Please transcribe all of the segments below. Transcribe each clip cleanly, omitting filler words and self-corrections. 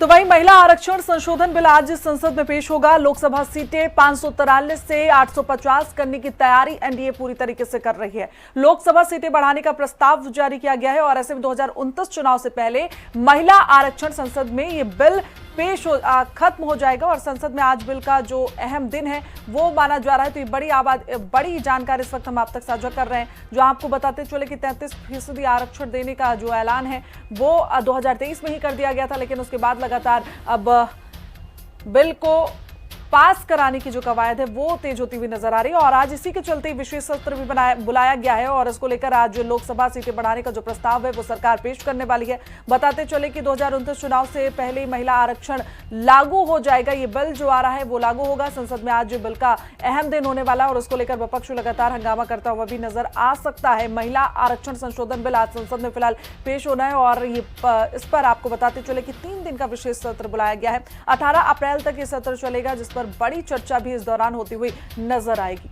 तो वहीं महिला आरक्षण संशोधन बिल आज संसद में पेश होगा। लोकसभा सीटें 543 से 850 करने की तैयारी एनडीए पूरी तरीके से कर रही है। लोकसभा सीटें बढ़ाने का प्रस्ताव जारी किया गया है और ऐसे में 2029 चुनाव से पहले महिला आरक्षण संसद में ये बिल खत्म हो जाएगा और संसद में आज बिल का जो अहम दिन है वो माना जा रहा है। तो ये बड़ी जानकारी इस वक्त हम आप तक साझा कर रहे हैं, जो आपको बताते चले कि 33% आरक्षण देने का जो ऐलान है वो 2023 में ही कर दिया गया था, लेकिन उसके बाद लगातार अब बिल को पास कराने की जो कवायद है वो तेज होती हुई नजर आ रही है। और आज इसी के चलते विशेष सत्र भी बुलाया गया है और इसको लेकर आज लोकसभा सीटें बढ़ाने का जो प्रस्ताव है वो सरकार पेश करने वाली है। बताते चले कि 2029 चुनाव से पहले महिला आरक्षण लागू हो जाएगा। ये बिल जो आ रहा है वो लागू होगा। संसद में आज बिल का अहम दिन होने वाला है और उसको लेकर विपक्ष लगातार हंगामा करता हुआ भी नजर आ सकता है। महिला आरक्षण संशोधन बिल आज संसद में फिलहाल पेश होना है और ये इस पर आपको बताते चले कि 3 दिन का विशेष सत्र बुलाया गया है। 18 अप्रैल तक ये सत्र चलेगा, जिस बड़ी चर्चा भी इस दौरान होती हुई नजर आएगी।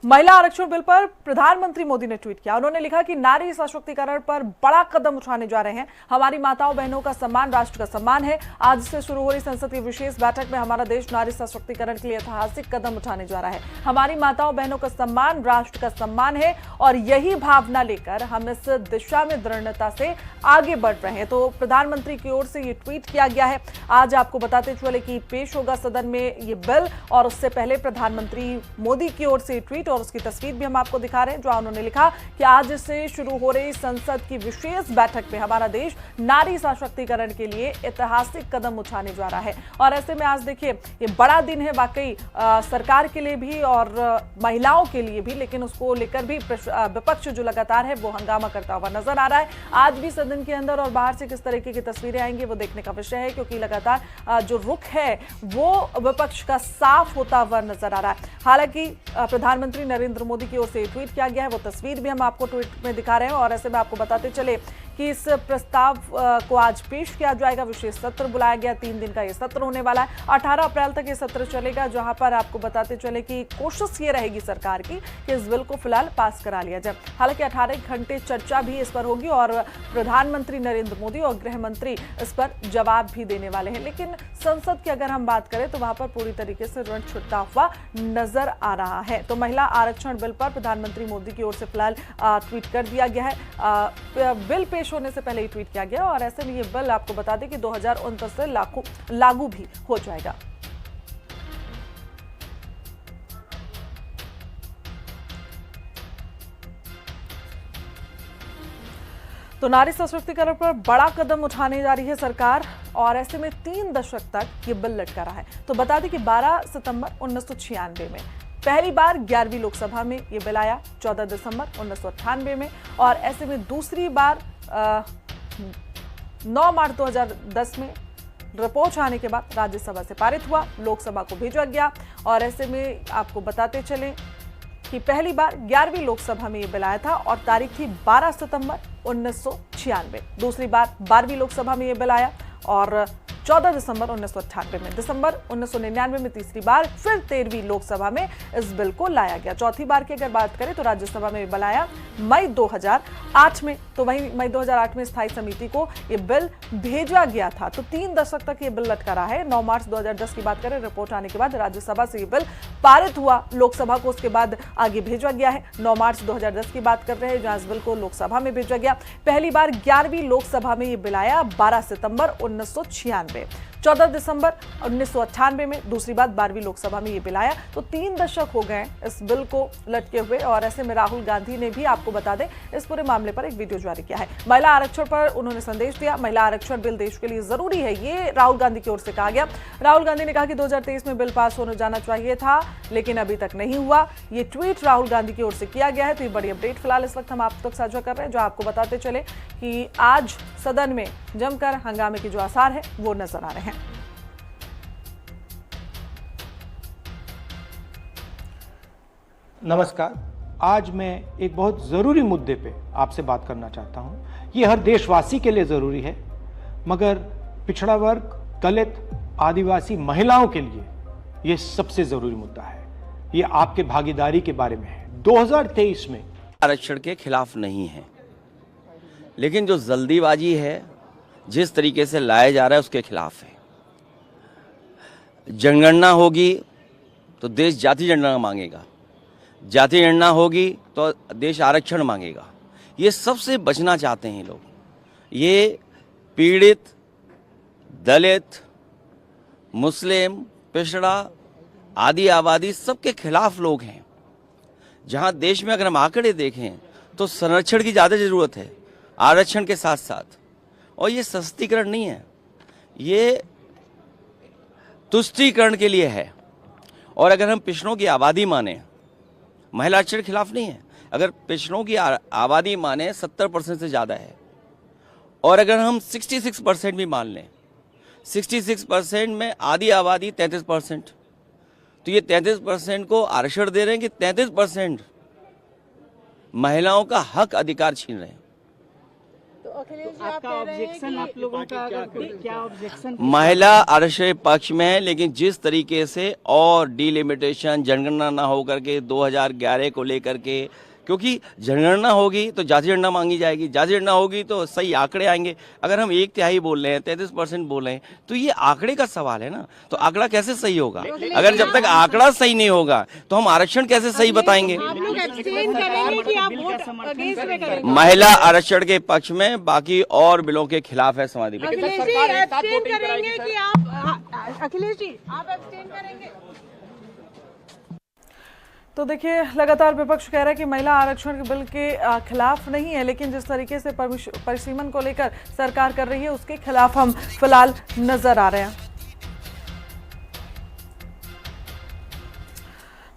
महिला आरक्षण बिल पर प्रधानमंत्री मोदी ने ट्वीट किया। उन्होंने लिखा कि नारी सशक्तिकरण पर बड़ा कदम उठाने जा रहे हैं। हमारी माताओं बहनों का सम्मान राष्ट्र का सम्मान है। आज से शुरू हो रही संसद की विशेष बैठक में हमारा देश नारी सशक्तिकरण के लिए ऐतिहासिक कदम उठाने जा रहा है। हमारी माताओं बहनों का सम्मान राष्ट्र का सम्मान है और यही भावना लेकर हम इस दिशा में दृढ़ता से आगे बढ़ रहे हैं। तो प्रधानमंत्री की ओर से ये ट्वीट किया गया है। आज आपको बताते चले कि पेश होगा सदन में ये बिल और उससे पहले प्रधानमंत्री मोदी की ओर से ट्वीट और उसकी तस्वीर भी हम आपको दिखा रहे हैं, जो उन्होंने लिखा कि आज से शुरू हो रही संसद की विशेष बैठक में हमारा देश नारी सशक्तिकरण के लिए ऐतिहासिक कदम उठाने जा रहा है। और ऐसे में आज देखिए ये बड़ा दिन है वाकई सरकार के लिए भी और महिलाओं के लिए भी, लेकिन उसको लेकर भी विपक्ष जो लगातार है वो हंगामा करता हुआ नजर आ रहा है। आज भी सदन के अंदर और बाहर से किस तरीके की तस्वीरें आएंगी वो देखने का विषय है, क्योंकि लगातार जो रुख है वो विपक्ष का साफ होता हुआ नजर आ रहा है। हालांकि प्रधानमंत्री नरेंद्र मोदी की ओर से ट्वीट किया गया है, वो तस्वीर भी हम आपको ट्वीट में दिखा रहे हैं और ऐसे में आपको बताते चले कि इस प्रस्ताव को आज पेश किया जाएगा। विशेष सत्र बुलाया गया, 3 दिन का ये सत्र होने वाला है। 18 अप्रैल तक ये सत्र चलेगा, जहां पर आपको बताते चले कि कोशिश ये रहेगी सरकार की कि इस बिल को फिलहाल पास करा लिया जाए। हालांकि 18 घंटे चर्चा भी इस पर होगी और प्रधानमंत्री नरेंद्र मोदी और गृह मंत्री इस पर जवाब भी देने वाले हैं। लेकिन संसद की अगर हम बात करें तो वहां पर पूरी तरीके से ऋण छुटता हुआ नजर आ रहा है। तो महिला आरक्षण बिल पर प्रधानमंत्री मोदी की ओर से फिलहाल ट्वीट कर दिया गया है। बिल पेश होने से पहले ही ट्वीट किया गया और ऐसे में ये बिल आपको बता दें कि 2029 से लागू भी हो जाएगा। तो नारी सशक्तिकरण पर बड़ा कदम उठाने जा रही है सरकार और ऐसे में 3 दशक तक ये बिल लटका रहा है। तो बता दें कि 12 सितंबर 1996 में पहली बार 11वीं लोकसभा में ये बिल आया, 14 दिसंबर 1998 में, और ऐसे में दूसरी बार 9 मार्च 2010 में रिपोर्ट आने के बाद राज्यसभा से पारित हुआ, लोकसभा को भेजा गया। और ऐसे में आपको बताते चलें कि पहली बार 11वीं लोकसभा में ये बिल आया था और तारीख थी 12 सितंबर 1996। दूसरी बार 12वीं लोकसभा में ये बिल आया और 14 दिसंबर 1998 में। दिसंबर 1999 में तीसरी बार फिर 13वीं लोकसभा में इस बिल को लाया गया। चौथी बार की अगर बात करें तो राज्यसभा में बिल आया मई 2008 में। तो वहीं मई 2008 में स्थायी समिति को ये बिल भेजा गया था। तो 3 दशक तक ये बिल लटका रहा है। 9 मार्च 2010 की बात करें, रिपोर्ट आने के बाद राज्यसभा से ये बिल पारित हुआ, लोकसभा को उसके बाद आगे भेजा गया है। 9 मार्च 2010 की बात कर रहे हैं, जहां इस बिल को लोकसभा में भेजा गया। पहली बार 11वीं लोकसभा में ये बिल आया 12 सितंबर 1996। 14 दिसंबर 1998 में दूसरी बार 12वीं लोकसभा में ये बिल आया। तो 3 दशक हो गए इस बिल को लटके हुए और ऐसे में राहुल गांधी ने भी आपको बता दें इस पूरे मामले पर एक वीडियो जारी किया है। महिला आरक्षण पर उन्होंने संदेश दिया। महिला आरक्षण बिल देश के लिए जरूरी है, ये राहुल गांधी की ओर से कहा गया। राहुल गांधी ने कहा कि 2023 में बिल पास होने जाना चाहिए था, लेकिन अभी तक नहीं हुआ। ये ट्वीट राहुल गांधी की ओर से किया गया है। तो ये बड़ी अपडेट फिलहाल इस वक्त हम आप तक साझा कर रहे हैं, जो आपको बताते चले कि आज सदन में जमकर हंगामे के जो आसार है वो नजर आ रहे हैं। नमस्कार। आज मैं एक बहुत ज़रूरी मुद्दे पे आपसे बात करना चाहता हूँ। ये हर देशवासी के लिए ज़रूरी है, मगर पिछड़ा वर्ग, दलित, आदिवासी महिलाओं के लिए ये सबसे ज़रूरी मुद्दा है। ये आपके भागीदारी के बारे में है। 2023 में आरक्षण के खिलाफ नहीं है, लेकिन जो जल्दीबाजी है, जिस तरीके से लाया जा रहा है उसके खिलाफ है। जनगणना होगी तो देश जाति जनगणना मांगेगा, जाति जनगणना होगी तो देश आरक्षण मांगेगा। ये सबसे बचना चाहते हैं लोग। ये पीड़ित, दलित, मुस्लिम, पिछड़ा, आदि आबादी सबके खिलाफ लोग हैं। जहां देश में अगर हम आंकड़े देखें तो संरक्षण की ज़्यादा ज़रूरत है आरक्षण के साथ साथ। और ये सशक्तिकरण नहीं है, ये तुष्टीकरण के लिए है। और अगर हम पिछड़ों की आबादी माने, महिला आरक्षण के खिलाफ नहीं है, अगर पिछड़ों की आबादी माने 70% से ज़्यादा है, और अगर हम 66% भी मान लें, 66% में आधी आबादी 33%, तो ये 33% को आरक्षण दे रहे हैं कि 33% महिलाओं का हक अधिकार छीन रहे हैं। तो अखिलेश जी, आपका ऑब्जेक्शन, आप लोगों का क्या ऑब्जेक्शन? महिला आरक्षण पक्ष में है, लेकिन जिस तरीके से और डिलिमिटेशन जनगणना ना होकर के 2011 को लेकर के, क्योंकि जनगणना होगी तो जाति जनगणना मांगी जाएगी, जाति जनगणना होगी तो सही आंकड़े आएंगे। अगर हम 1/3 बोल रहे हैं, 33% बोल रहे हैं, तो ये आंकड़े का सवाल है ना। तो आंकड़ा कैसे सही होगा? अगर जब तक आंकड़ा सही नहीं होगा तो हम आरक्षण कैसे सही बताएंगे? आप लोग एब्सटेन करेंगे कि आप वोट अगेंस्ट में करेंगे? महिला आरक्षण के पक्ष में, बाकी और बिलों के खिलाफ है समाजवादी पार्टी। अखिलेश जी एब्सटेन करेंगे कि आप, अखिलेश जी आप एब्सटेन करेंगे? तो देखिए, लगातार विपक्ष कह रहा है कि महिला आरक्षण के बिल के खिलाफ नहीं है, लेकिन जिस तरीके से परिसीमन को लेकर सरकार कर रही है उसके खिलाफ हम फिलहाल नजर आ रहे हैं।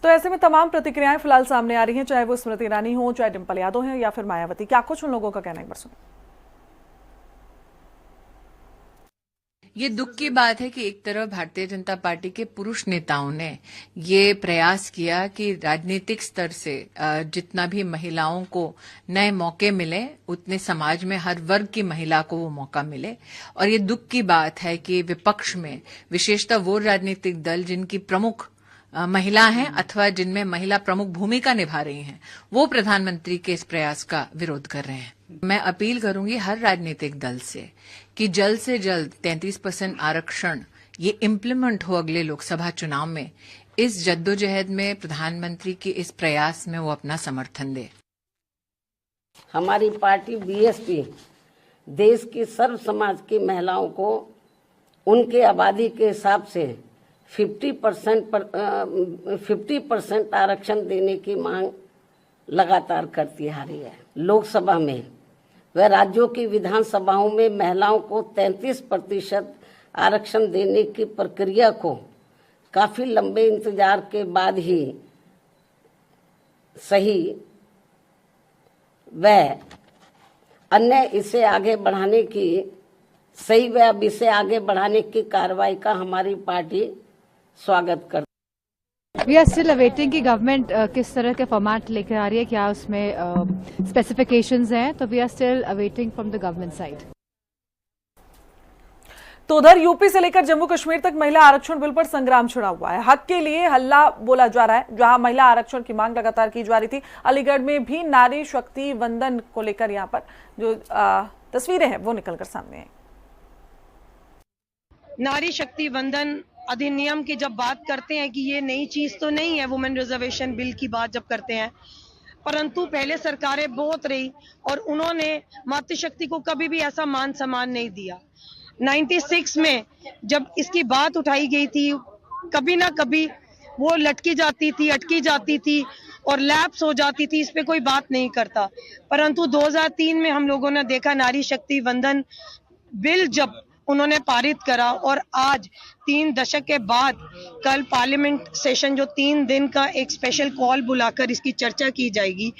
तो ऐसे में तमाम प्रतिक्रियाएं फिलहाल सामने आ रही हैं, चाहे वो स्मृति ईरानी हो, चाहे डिंपल यादव हैं या फिर मायावती। क्या कुछ उन लोगों का कहना है, एक बार सुनिए। ये दुख की बात है कि एक तरफ भारतीय जनता पार्टी के पुरुष नेताओं ने ये प्रयास किया कि राजनीतिक स्तर से जितना भी महिलाओं को नए मौके मिले, उतने समाज में हर वर्ग की महिला को वो मौका मिले। और ये दुख की बात है कि विपक्ष में विशेषतः वो राजनीतिक दल जिनकी प्रमुख महिला हैं अथवा जिनमें महिला प्रमुख भूमिका निभा रही हैं, वो प्रधानमंत्री के इस प्रयास का विरोध कर रहे हैं। मैं अपील करूंगी हर राजनीतिक दल से कि जल्द से जल्द 33% आरक्षण ये इम्प्लीमेंट हो अगले लोकसभा चुनाव में। इस जद्दोजहद में प्रधानमंत्री के इस प्रयास में वो अपना समर्थन दे। हमारी पार्टी बीएसपी देश की सर्व समाज की महिलाओं को उनके आबादी के हिसाब से 50% आरक्षण देने की मांग लगातार करती आ रही है। लोकसभा में व राज्यों की विधानसभाओं में महिलाओं को 33% आरक्षण देने की प्रक्रिया को काफी लंबे इंतजार के बाद ही सही व अन्य इसे आगे बढ़ाने की सही व अब इसे आगे बढ़ाने की कार्रवाई का हमारी पार्टी स्वागत करती है। वी आर स्टिल अवेटिंग कि गवर्नमेंट किस तरह के फॉर्मेट लेकर आ रही है, क्या उसमें स्पेसिफिकेशंस हैं, तो we are still awaiting from the government side. तो उधर यूपी से लेकर जम्मू कश्मीर तक महिला आरक्षण बिल पर संग्राम छिड़ा हुआ है। हक के लिए हल्ला बोला जा रहा है। जहां महिला आरक्षण की मांग लगातार की जा रही थी, अलीगढ़ में भी नारी शक्ति वंदन को लेकर यहां पर जो तस्वीरें हैं वो निकलकर सामने आई। नारी शक्ति वंदन अधिनियम की जब बात करते हैं कि ये नई चीज तो नहीं है, वुमेन रिजर्वेशन बिल की बात जब करते हैं, परंतु पहले सरकारें बहुत रही और उन्होंने मातृशक्ति को कभी भी ऐसा मान सम्मान नहीं दिया। 96 में जब इसकी बात उठाई गई थी, कभी ना कभी वो लटकी जाती थी, अटकी जाती थी और लैप्स हो जाती थी, इस पे कोई बात नहीं करता। परंतु 2003 में हम लोगों ने देखा नारी शक्ति वंदन बिल जब उन्होंने पारित करा और आज 3 दशक के बाद कल पार्लियामेंट सेशन जो 3 दिन का एक स्पेशल कॉल बुलाकर इसकी चर्चा की जाएगी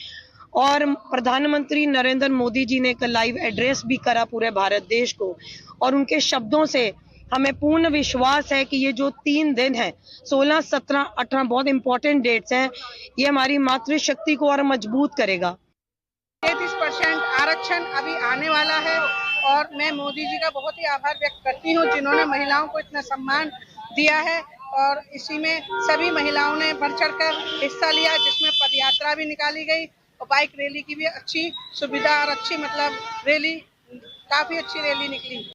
और प्रधानमंत्री नरेंद्र मोदी जी ने कल लाइव एड्रेस भी करा पूरे भारत देश को और उनके शब्दों से हमें पूर्ण विश्वास है कि ये जो 3 दिन है 16, 17, 18 बहुत इंपॉर्टेंट डेट्स हैं, ये हमारी मातृशक्ति को और मजबूत करेगा। 33% आरक्षण अभी आने वाला है और मैं मोदी जी का बहुत ही आभार व्यक्त करती हूँ जिन्होंने महिलाओं को इतना सम्मान दिया है और इसी में सभी महिलाओं ने बढ़ चढ़कर हिस्सा लिया, जिसमें पदयात्रा भी निकाली गई और बाइक रैली की भी अच्छी सुविधा और अच्छी रैली, काफी अच्छी रैली निकली।